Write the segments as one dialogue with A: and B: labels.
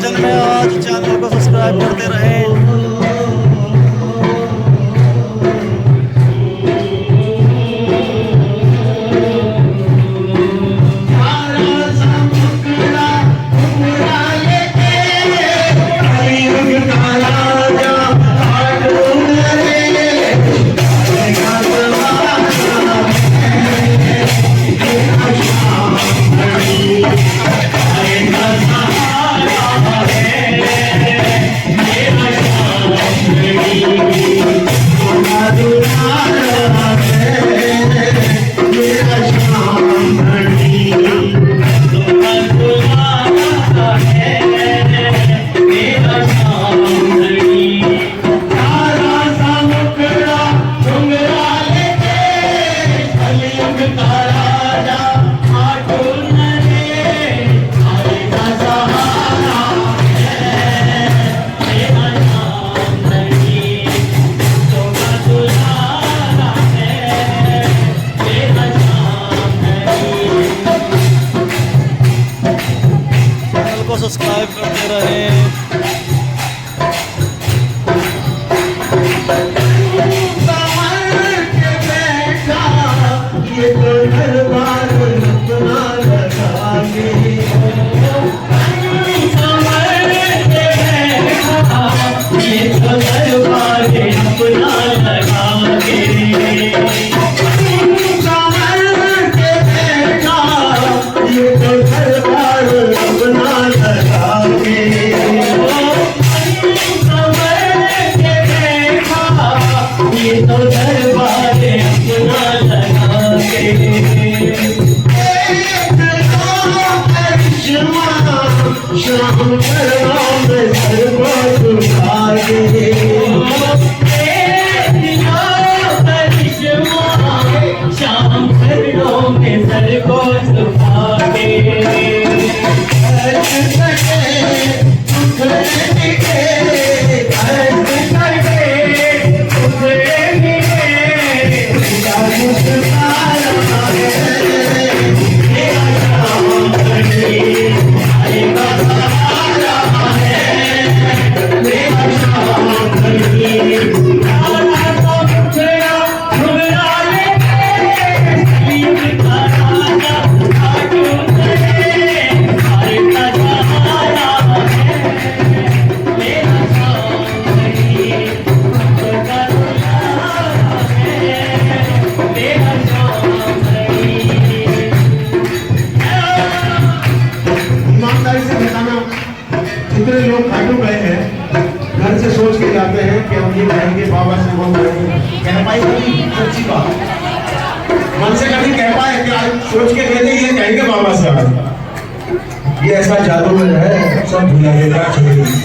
A: भजन में आज चैनल को सब्सक्राइब करते रहें। सब्सक्राइब करते रहें।
B: जितने लोग खाटू गए हैं घर से सोच के जाते हैं कि हम ये कहेंगे बाबा से वो कह पाए कभी सच्ची बात मन से कभी कह पाए कि आज सोच के कहते ये कहेंगे बाबा से आज ये ऐसा जादू है सब भुला देगा छोड़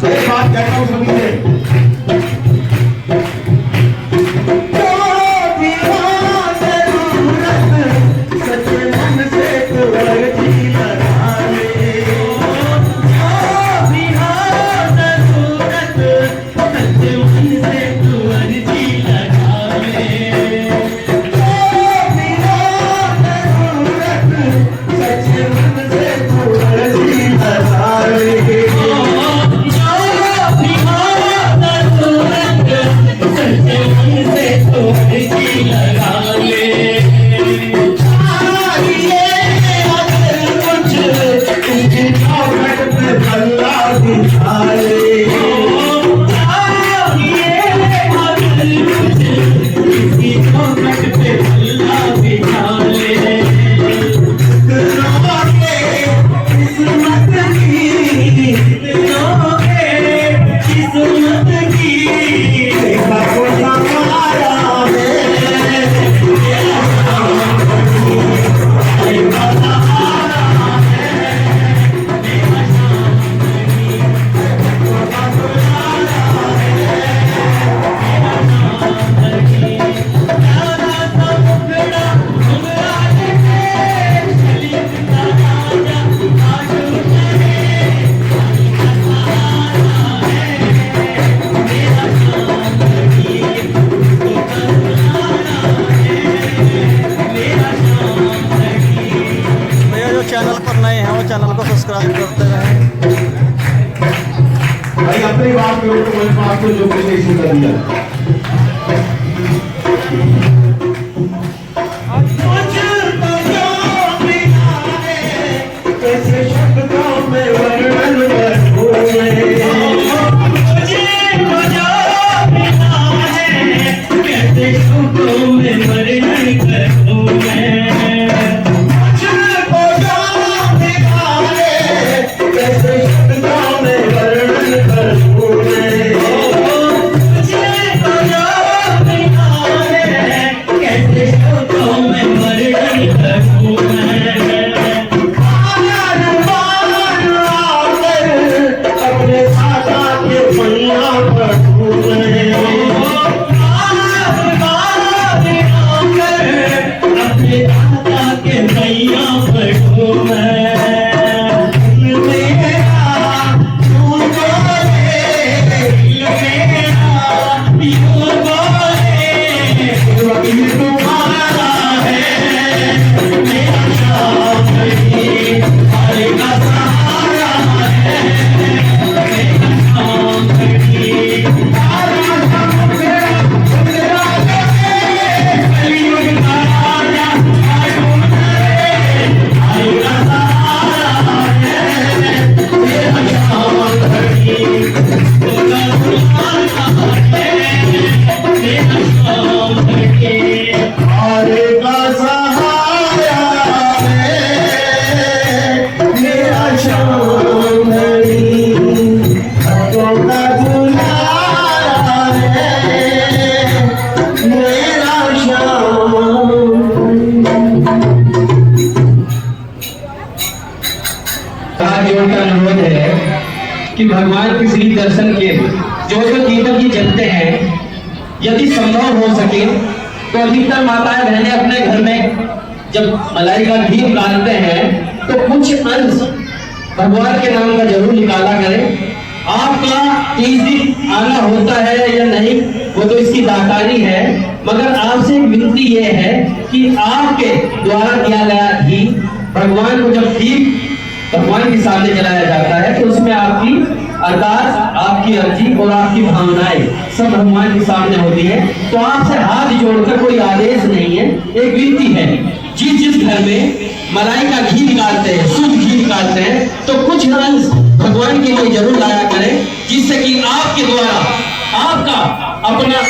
B: एक बात कहता हूँ सभी से, जो भी हो जरूरत, सच्चे मन से तो अर्जी लगा ले। जो भी हो जरूरत, सच्चे मन से तो अर्जी लगा ले। जो भी हो जरूरत, सच्चे मन से तो अर्जी लगा ले।
A: चैनल पर नए हैं वो चैनल को सब्सक्राइब करते रहें।
B: भाई अपनी बात करो तो मैं आपको जो कुछ इशू कर दिया। कैसे शब्दों में वर्णन
C: कि भगवान के श्री दर्शन के जो कीर्तन की जपते हैं, यदि संभव हो सके तो अधिकतर माताएं बहनें अपने घर में जब मलाई का घी निकालते हैं तो कुछ अंश भगवान के नाम का जरूर निकाला करें। आपका 30 दिन आना होता है या नहीं वो तो इसकी दातारी है, मगर आपसे एक विनती यह है कि आपके द्वारा किया गया घी भगवान को जब दीप भगवान के सामने जलाया जाता है तो उसमें आपकी अरदास, आपकी अर्जी और आपकी भावनाएं सब भगवान के सामने होती है। तो आपसे हाथ जोड़कर कोई आदेश नहीं है, एक विनती है, जिस घर में मलाई का घी निकालते हैं, शुद्ध घी निकालते हैं, तो कुछ अंश भगवान के लिए जरूर लाया करें, जिससे कि आपके द्वारा आपका अपना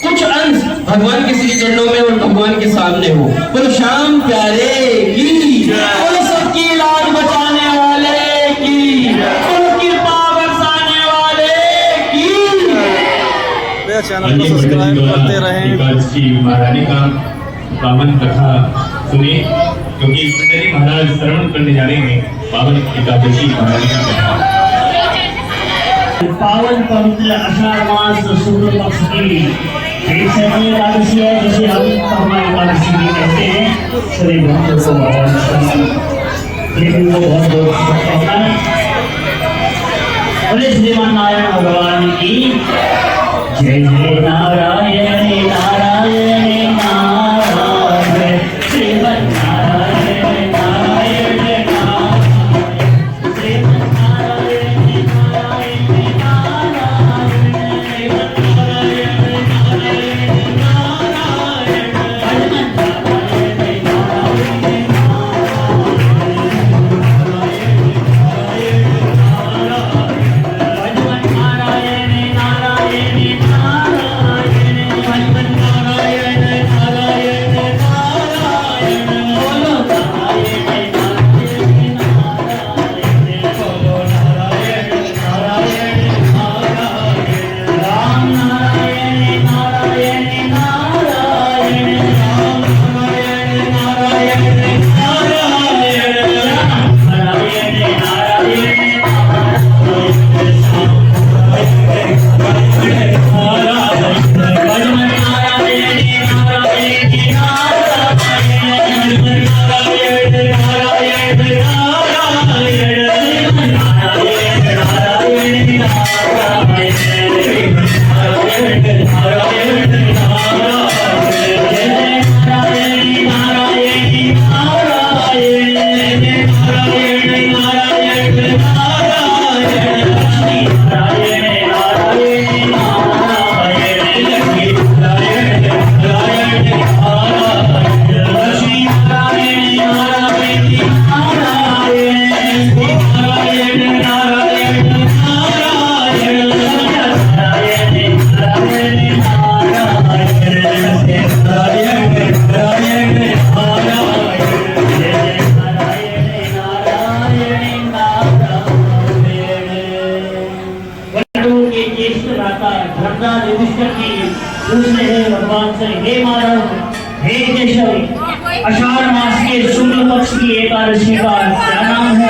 C: कुछ अंश भगवान के श्री चरणों में और भगवान के सामने हो। बोलो श्याम प्यारे की, बोलो सबकी लाज बचाने वाले की, बोलो कृपा बरसाने वाले की।
A: मेरे चैनल को सब्सक्राइब करते रहें।
D: की महारानी का पावन कथा सुने, क्योंकि पंडित महाराज श्रवण करने जा रहे हैं पावन एकादशी महारानी का कथा।
E: पावन पवित्र आषाढ़ मास शुक्ल पक्ष की एक समय एकादशी है, जिसे हम परमा एकादशी भी कहते हैं। सभी भक्तों को बहुत बहुत शुभकामनाएं। बोले श्रीमान नारायण भगवान की जय। जय नारायण नारायण नारायण श्रीमन नारायण नारायण पूछते हैं भगवान से, हे माधव, हे केशव, आषाढ़ मास के शुक्ल पक्ष की एकादशी का क्या नाम है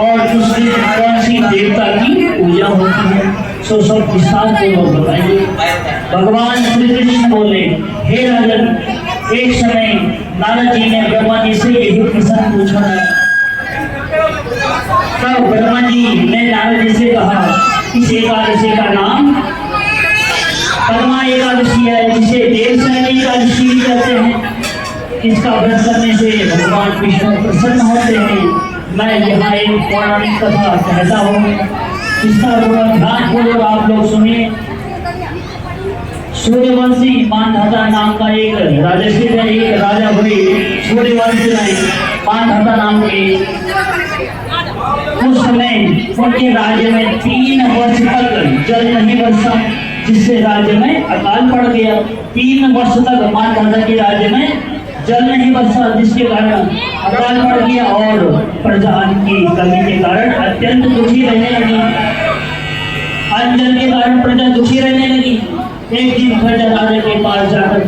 E: और दूसरे भगवान श्री देवता की पूजा होती है, सो सब विस्तार पूर्वक बताइए। भगवान श्री कृष्ण बोले, हे राजन, एक समय नारद जी ने ब्रह्मा जी से यही प्रश्न पूछा है। तब ब्रह्मा जी ने नारद जी से कहा, इस एकादशी का नाम परमा एकादशी है, जिसे देवशयनी एकादशी भी कहते हैं। इसका व्रत करने से भगवान विष्णु प्रसन्न होते हैं। मैं यहाँ एक पौराणिक कथा कहता हूँ, इसका ध्यान पूर्वक आप लोग सुनिए। सूर्यवंशी मानधाता नाम का एक राजर्षि थे, एक राजा हुए सूर्यवंश में मानधाता नाम के। उस समय उनके राज्य में 3 वर्ष तक जल नहीं बरसा, जिससे राज्य में अकाल पड़ गया। 3 वर्ष तक मानधाता के राज्य में जल नहीं बरसा, जिसके कारण अकाल पड़ गया और प्रजा की कमी के कारण अत्यंत दुखी रहने लगी। अन्न के कारण प्रजा दुखी रहने लगी। एक दिन प्रजा राजा के पास जाकर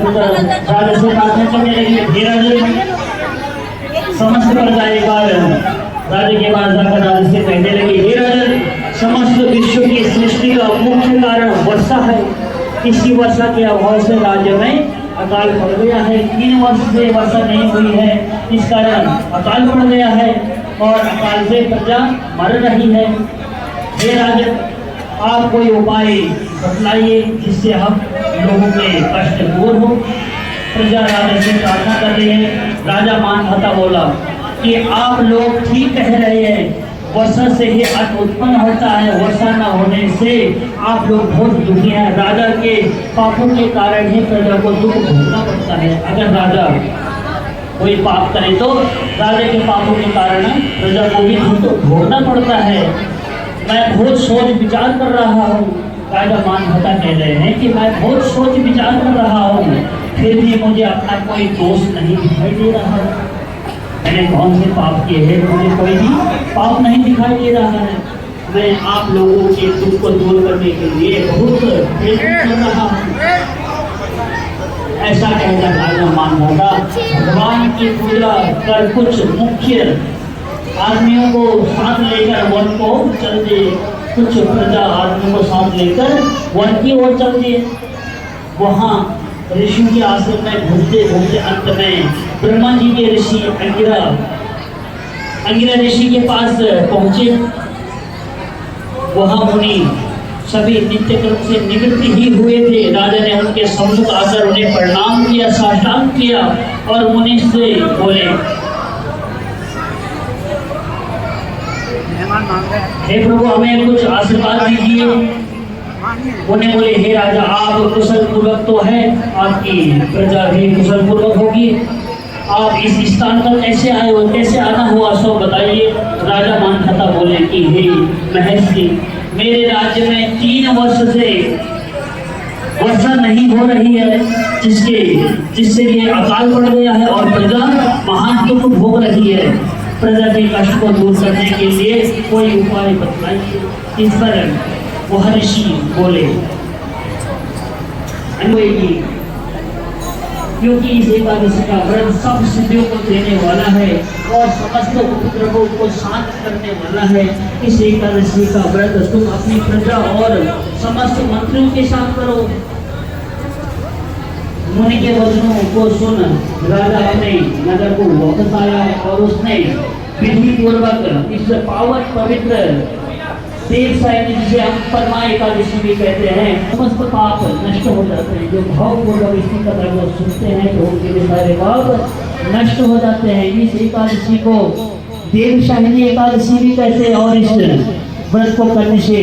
E: राजा से प्रार्थना करने लगी, हे राजा, समस्त प्रजा एक बार राजा के पास जाकर राजा से कहने लगी, हे राजा, समस्त विश्व की सृष्टि का मुख्य कारण वर्षा है। इसी वर्षा के अभाव से राज्य में अकाल पड़ गया है। 3 वर्ष से वर्षा नहीं हुई है, इस कारण अकाल पड़ गया है और अकाल से प्रजा मर रही है। हे राजा, आप कोई उपाय बतलाइए जिससे हम लोगों के कष्ट दूर हो। प्रजा राजा से प्रार्थना कर रही है। राजा मानधाता बोला कि आप लोग ठीक कह रहे हैं, वर्षा से ही अन्न उत्पन्न होता है, वर्षा न होने से आप लोग बहुत दुखी हैं। राजा के पापों के कारण ही प्रजा को दुख भोगना पड़ता है। अगर राजा कोई पाप करे तो राजा के पापों के कारण प्रजा को भी दुख भोगना पड़ता है। मैं बहुत सोच विचार कर रहा हूँ। राजा मानधाता कह रहे हैं कि मैं बहुत सोच विचार कर रहा हूँ, फिर भी मुझे अपना कोई दोष नहीं दिखाई दे रहा है। मैंने कौन से पाप किए हैं, मुझे कोई भी पाप नहीं दिखाई दे रहा है। मैं आप लोगों के दुख को दूर करने के लिए बहुत प्रयत्न कर रहा हूँ। ऐसा कहकर राजा मानधाता भगवान की पूजा कर कुछ मुख्य आदमियों को साथ लेकर वन को चल दिए। कुछ प्रजा आदमियों को साथ लेकर वन की ओर चल दिए। वहाँ ऋषि के आश्रम में घूमते घूमते अंत में ब्रह्मा जी के ऋषि अंगिरा ऋषि के पास पहुंचे। वहाँ मुनि सभी नित्य कर्म से निवृत्त ही हुए थे। राजा ने उनके सम्मुख आकर उन्हें प्रणाम किया, साष्टांग किया और मुनि से बोले, हे प्रभु हमें कुछ आशीर्वाद दीजिए। उन्हें बोले, हे राजा आप कुशल पूर्वक तो है, आपकी प्रजा भी कुशल पूर्वक होगी। आप इस स्थान पर कैसे आए हो, कैसे आना हुआ सो बताइए। राजा मानधाता बोले कि हे महर्षि, मेरे राज्य में 3 वर्ष से वर्षा नहीं हो रही है, जिससे ये अकाल पड़ गया है और प्रजा महान दुख भोग रही है। प्रजा के कष्ट को दूर करने के लिए कोई उपाय बताइए। इस पर वह ऋषि बोले, क्योंकि इस एकादशी का व्रत सब सिद्धियों को देने वाला है और समस्त उपद्रवों को शांत करने वाला है। इस एकादशी का व्रत तुम अपनी प्रजा और समस्त मंत्रियों के साथ करो। मुनि के वचनों को सुन राजा अपने नगर को वापस आया और उसने विधि पूर्वक इस पावन पवित्र देव सायनी, जिसे हम परमा एकादशी भी कहते हैं, समस्त पाप नष्ट हो जाते हैं। जो भावपूर्वक इसी कथा को सुनते हैं तो उनके सारे पाप नष्ट हो जाते हैं। इस एकादशी को देव सायनी एकादशी भी कहते हैं और इस व्रत को करने से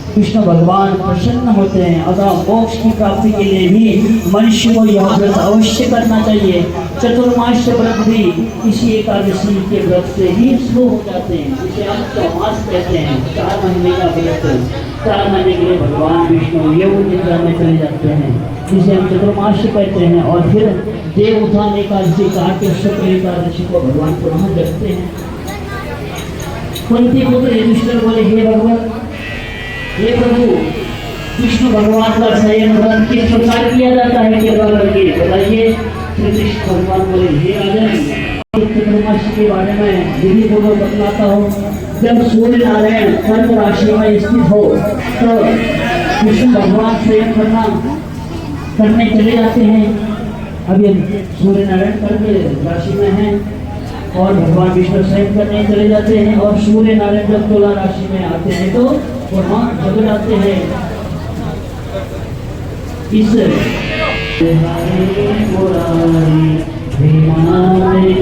E: कृष्ण भगवान प्रसन्न होते हैं। अतः मोक्ष की प्राप्ति के लिए भी मनुष्य को यह व्रत अवश्य करना चाहिए। चतुर्मास व्रत भी इसी एकादशी के व्रत से ही शुरू हो जाते हैं, जिसे हम चौमास कहते हैं। 4 महीने का व्रत, 4 महीने के लिए भगवान विष्णु योग निद्रा में चले जाते हैं, जिसे हम चतुर्मास कहते हैं। और फिर देव उत्थान एकादशी का शुक्ल एकादशी को भगवान पुनः जगते हैं। कुंती पुत्र युधिष्ठिर बोले, हे भगवान, हे प्रभु, कृष्ण भगवान का शयन व्रत किस प्रकार किया जाता है, कृपा करके बताइए। श्री कृष्ण भगवान बोले, हे राजन, चतुर्मासी के बारे में विधि पूर्वक बतलाता हूँ। जब सूर्य नारायण कर्क राशि में स्थित हो तो कृष्ण भगवान शयन करने चले जाते हैं। अब ये सूर्य नारायण कर्क राशि में है और भगवान विष्णु शयन करने चले जाते हैं। और सूर्य नारायण जब तुला राशि में आते हैं तो वहाँ जग जाते हैं। इस मुरारी